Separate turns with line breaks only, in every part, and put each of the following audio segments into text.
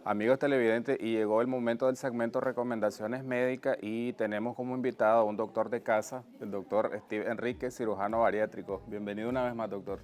Amigos televidentes, y llegó el momento del segmento Recomendaciones Médicas y tenemos como invitado a un doctor de casa, el doctor Steve Enríquez, cirujano bariátrico. Bienvenido una vez más, doctor.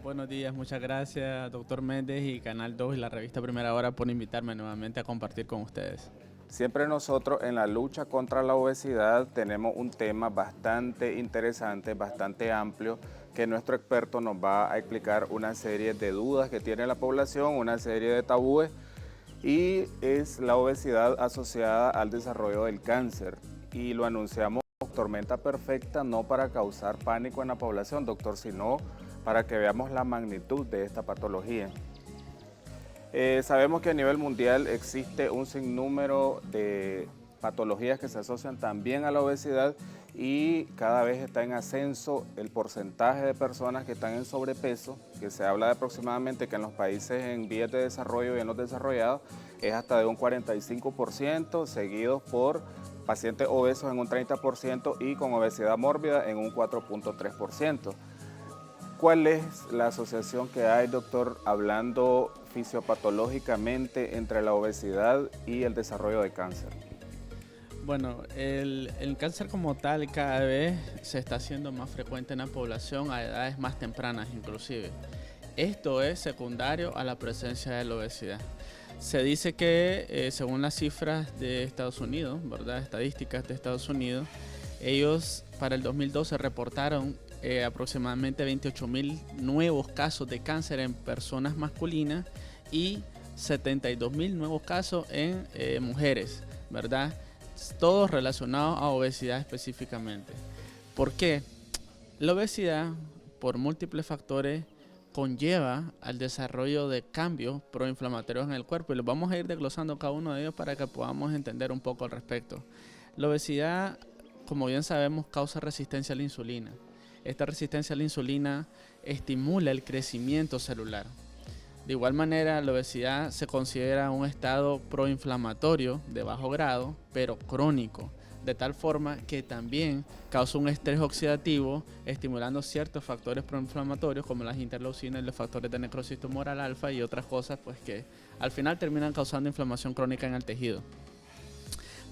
Buenos días, muchas gracias, doctor Méndez y Canal 2 y la revista Primera Hora por invitarme nuevamente a compartir con ustedes.
Siempre nosotros en la lucha contra la obesidad tenemos un tema bastante interesante, bastante amplio, que nuestro experto nos va a explicar una serie de dudas que tiene la población, una serie de tabúes, y es la obesidad asociada al desarrollo del cáncer. Y lo anunciamos tormenta perfecta, no para causar pánico en la población, doctor, sino para que veamos la magnitud de esta patología. Sabemos que a nivel mundial existe un sinnúmero de patologías que se asocian también a la obesidad y cada vez está en ascenso el porcentaje de personas que están en sobrepeso, que se habla de aproximadamente que en los países en vías de desarrollo y en los desarrollados es hasta de un 45%, seguidos por pacientes obesos en un 30% y con obesidad mórbida en un 4.3%. ¿Cuál es la asociación que hay, doctor, hablando fisiopatológicamente entre la obesidad y el desarrollo de cáncer?
Bueno, el cáncer como tal cada vez se está haciendo más frecuente en la población a edades más tempranas inclusive. Esto es secundario a la presencia de la obesidad. Se dice que según las cifras de Estados Unidos, ¿verdad? Estadísticas de Estados Unidos, ellos para el 2012 reportaron aproximadamente 28.000 nuevos casos de cáncer en personas masculinas y 72.000 nuevos casos en mujeres, ¿verdad? Todos relacionados a obesidad específicamente. ¿Por qué? La obesidad, por múltiples factores, conlleva al desarrollo de cambios proinflamatorios en el cuerpo y los vamos a ir desglosando cada uno de ellos para que podamos entender un poco al respecto. La obesidad, como bien sabemos, causa resistencia a la insulina. Esta resistencia a la insulina estimula el crecimiento celular. De igual manera, la obesidad se considera un estado proinflamatorio de bajo grado, pero crónico, de tal forma que también causa un estrés oxidativo, estimulando ciertos factores proinflamatorios como las interleucinas y los factores de necrosis tumoral alfa y otras cosas pues que al final terminan causando inflamación crónica en el tejido.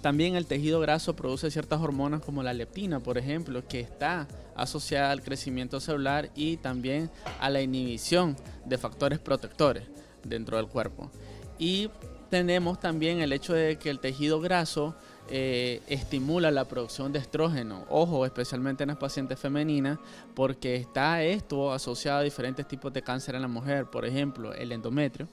También el tejido graso produce ciertas hormonas como la leptina, por ejemplo, que está asociada al crecimiento celular y también a la inhibición de factores protectores dentro del cuerpo. Y tenemos también el hecho de que el tejido graso estimula la producción de estrógeno, ojo, especialmente en las pacientes femeninas, porque está esto asociado a diferentes tipos de cáncer en la mujer, por ejemplo, el endometrio.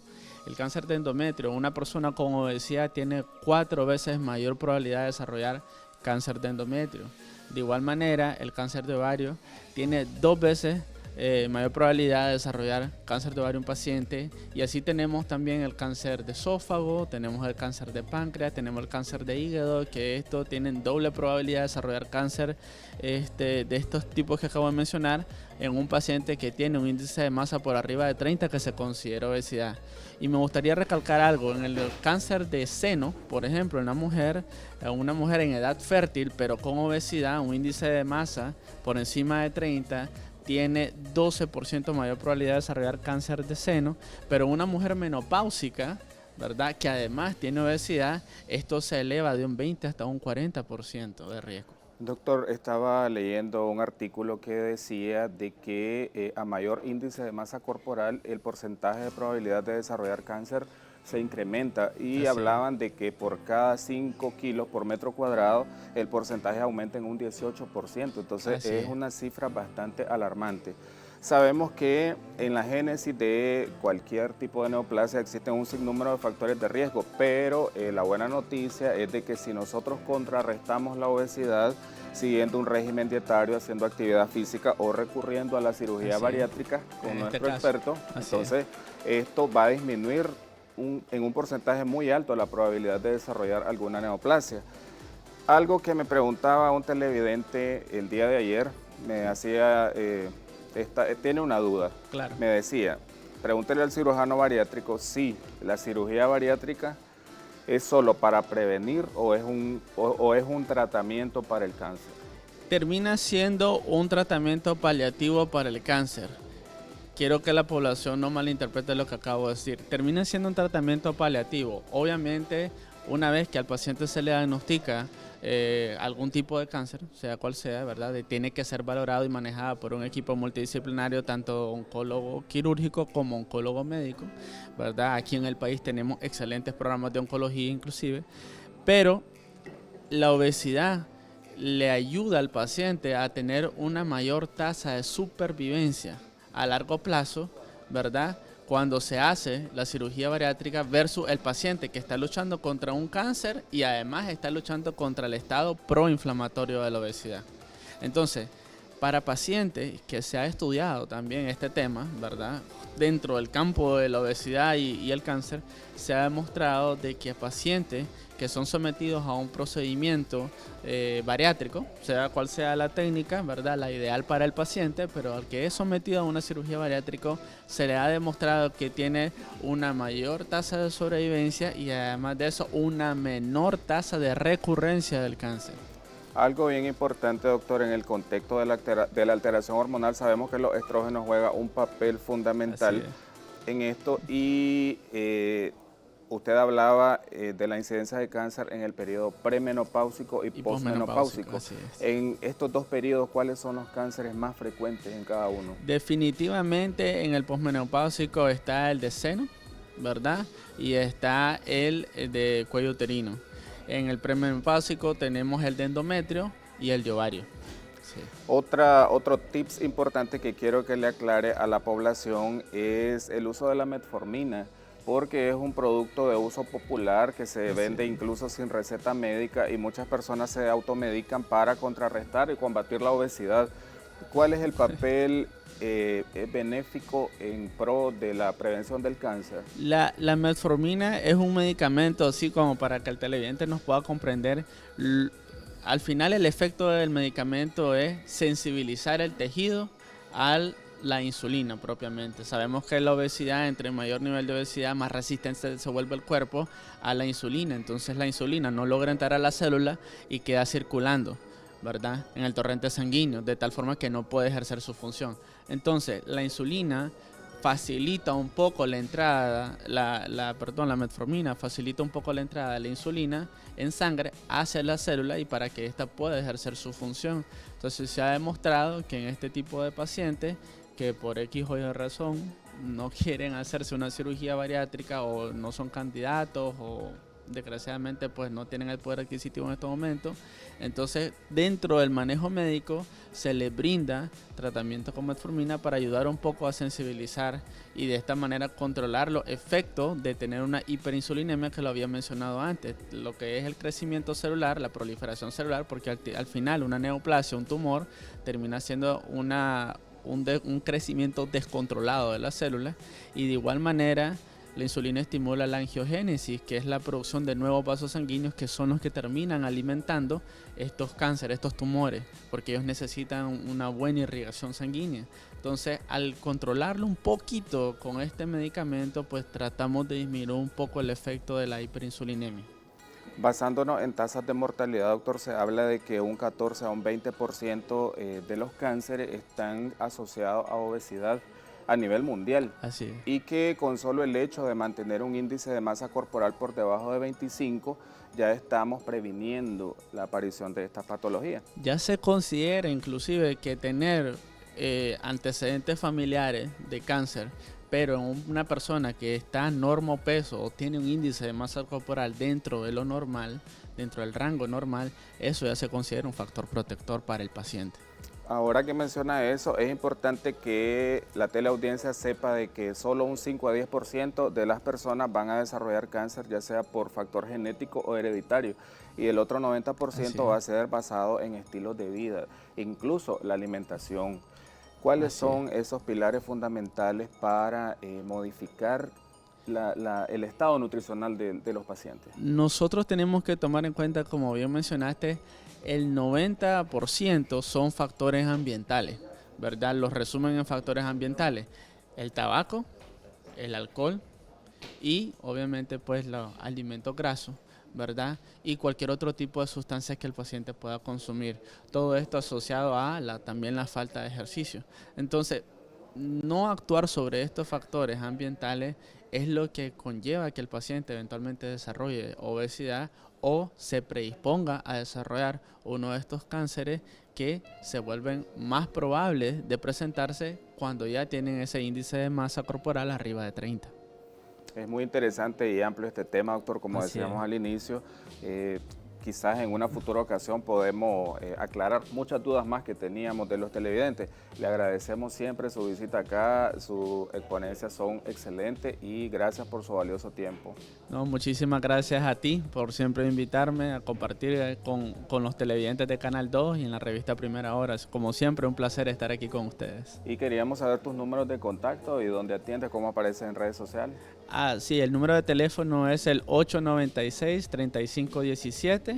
El cáncer de endometrio, una persona con obesidad tiene 4 veces mayor probabilidad de desarrollar cáncer de endometrio. De igual manera, el cáncer de ovario tiene 2 veces mayor probabilidad de desarrollar cáncer de ovario en un paciente, y así tenemos también el cáncer de esófago, tenemos el cáncer de páncreas, tenemos el cáncer de hígado, que estos tienen doble probabilidad de desarrollar cáncer de estos tipos que acabo de mencionar en un paciente que tiene un índice de masa por arriba de 30 que se considera obesidad. Y me gustaría recalcar algo, en el cáncer de seno, por ejemplo, en una mujer en edad fértil pero con obesidad, un índice de masa por encima de 30, tiene 12% mayor probabilidad de desarrollar cáncer de seno, pero una mujer menopáusica, ¿verdad?, que además tiene obesidad, esto se eleva de un 20 hasta un 40% de riesgo.
Doctor, estaba leyendo un artículo que decía de que a mayor índice de masa corporal, el porcentaje de probabilidad de desarrollar cáncer se incrementa y hablaban de que por cada 5 kilos por metro cuadrado el porcentaje aumenta en un 18%, entonces es una cifra bastante alarmante. Sabemos que en la génesis de cualquier tipo de neoplasia existen un sinnúmero de factores de riesgo, pero la buena noticia es de que si nosotros contrarrestamos la obesidad siguiendo un régimen dietario, haciendo actividad física o recurriendo a la cirugía bariátrica con nuestro experto, entonces esto va a disminuir en un porcentaje muy alto la probabilidad de desarrollar alguna neoplasia. Algo que me preguntaba un televidente el día de ayer, me hacía, tiene una duda, me decía, pregúntele al cirujano bariátrico si la cirugía bariátrica es solo para prevenir o es un tratamiento para el cáncer.
Termina siendo un tratamiento paliativo para el cáncer. quiero que la población no malinterprete lo que acabo de decir. Termina siendo un tratamiento paliativo. Obviamente, una vez que al paciente se le diagnostica algún tipo de cáncer, sea cual sea, ¿verdad? Tiene que ser valorado y manejado por un equipo multidisciplinario, tanto oncólogo quirúrgico como oncólogo médico, ¿verdad? Aquí en el país tenemos excelentes programas de oncología inclusive, pero la obesidad le ayuda al paciente a tener una mayor tasa de supervivencia a largo plazo, ¿verdad? Cuando se hace la cirugía bariátrica versus el paciente que está luchando contra un cáncer y además está luchando contra el estado proinflamatorio de la obesidad. Entonces, para pacientes que se ha estudiado también este tema, ¿verdad? Dentro del campo de la obesidad y el cáncer, se ha demostrado de que pacientes que son sometidos a un procedimiento bariátrico, sea cual sea la técnica, ¿verdad? La ideal para el paciente, pero al que es sometido a una cirugía bariátrica se le ha demostrado que tiene una mayor tasa de sobrevivencia y además de eso una menor tasa de recurrencia del cáncer.
Algo bien importante, doctor, en el contexto de la alteración hormonal, sabemos que los estrógenos juegan un papel fundamental en esto y usted hablaba de la incidencia de cáncer en el periodo premenopáusico y posmenopáusico. En estos dos periodos, ¿cuáles son los cánceres más frecuentes en cada uno?
Definitivamente en el posmenopáusico está el de seno, ¿verdad? Y está el de cuello uterino. En el premenopáusico tenemos el de endometrio y el de ovario. Sí.
Otro tips importante que quiero que le aclare a la población es el uso de la metformina, porque es un producto de uso popular que se vende incluso sin receta médica y muchas personas se automedican para contrarrestar y combatir la obesidad. ¿Cuál es el papel benéfico en pro de la prevención del cáncer?
La metformina es un medicamento, así como para que el televidente nos pueda comprender. Al final el efecto del medicamento es sensibilizar el tejido a la insulina propiamente. Sabemos que la obesidad, entre mayor nivel de obesidad, más resistente se vuelve el cuerpo a la insulina. Entonces la insulina no logra entrar a la célula y queda circulando, ¿verdad?, en el torrente sanguíneo, de tal forma que no puede ejercer su función. Entonces, la insulina facilita un poco la entrada, la metformina facilita un poco la entrada de la insulina en sangre hacia la célula y para que ésta pueda ejercer su función. Entonces, se ha demostrado que en este tipo de pacientes que por X o Y razón no quieren hacerse una cirugía bariátrica o no son candidatos o desgraciadamente pues no tienen el poder adquisitivo en estos momentos, entonces dentro del manejo médico se les brinda tratamiento con metformina para ayudar un poco a sensibilizar y de esta manera controlar los efectos de tener una hiperinsulinemia que lo había mencionado antes, lo que es el crecimiento celular, la proliferación celular, porque al final una neoplasia, un tumor, termina siendo un crecimiento descontrolado de las células y de igual manera la insulina estimula la angiogénesis, que es la producción de nuevos vasos sanguíneos que son los que terminan alimentando estos cánceres, estos tumores, porque ellos necesitan una buena irrigación sanguínea. Entonces, al controlarlo un poquito con este medicamento, pues tratamos de disminuir un poco el efecto de la hiperinsulinemia.
Basándonos en tasas de mortalidad, doctor, se habla de que un 14 a un 20% de los cánceres están asociados a obesidad a nivel mundial.
Así es.
Y que con solo el hecho de mantener un índice de masa corporal por debajo de 25, ya estamos previniendo la aparición de estas patologías.
Ya se considera inclusive que tener antecedentes familiares de cáncer, pero en una persona que está normopeso o tiene un índice de masa corporal dentro de lo normal, dentro del rango normal, eso ya se considera un factor protector para el paciente.
Ahora que menciona eso, es importante que la teleaudiencia sepa de que solo un 5 a 10% de las personas van a desarrollar cáncer, ya sea por factor genético o hereditario, y el otro 90% va a ser basado en estilos de vida, incluso la alimentación. ¿Cuáles son esos pilares fundamentales para modificar el estado nutricional de los pacientes?
Nosotros tenemos que tomar en cuenta, como bien mencionaste, el 90% son factores ambientales, ¿verdad? Los resumen en factores ambientales: el tabaco, el alcohol y obviamente pues los alimentos grasos, ¿verdad? Y cualquier otro tipo de sustancias que el paciente pueda consumir. Todo esto asociado a también la falta de ejercicio. Entonces, no actuar sobre estos factores ambientales es lo que conlleva que el paciente eventualmente desarrolle obesidad o se predisponga a desarrollar uno de estos cánceres que se vuelven más probables de presentarse cuando ya tienen ese índice de masa corporal arriba de 30.
Es muy interesante y amplio este tema, doctor, como decíamos al inicio. Quizás en una futura ocasión podemos aclarar muchas dudas más que teníamos de los televidentes. Le agradecemos siempre su visita acá, sus exponencias son excelentes y gracias por su valioso tiempo.
No, muchísimas gracias a ti por siempre invitarme a compartir con los televidentes de Canal 2 y en la revista Primera Hora. Como siempre, un placer estar aquí con ustedes.
Y queríamos saber tus números de contacto y dónde atiendes, cómo apareces en redes sociales.
Sí, el número de teléfono es el 896-3517.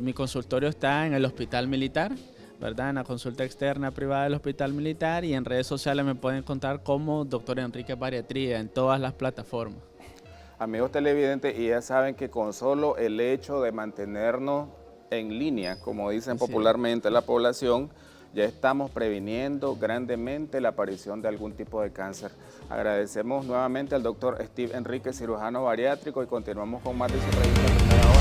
Mi consultorio está en el Hospital Militar, ¿verdad? En la consulta externa privada del Hospital Militar, y en redes sociales me pueden encontrar como Dr. Enrique Bariatría en todas las plataformas.
Amigos televidentes, y ya saben que con solo el hecho de mantenernos en línea, como dicen popularmente la población, ya estamos previniendo grandemente la aparición de algún tipo de cáncer. Agradecemos nuevamente al doctor Steve Enrique, cirujano bariátrico, y continuamos con más de su revista Primera Hora.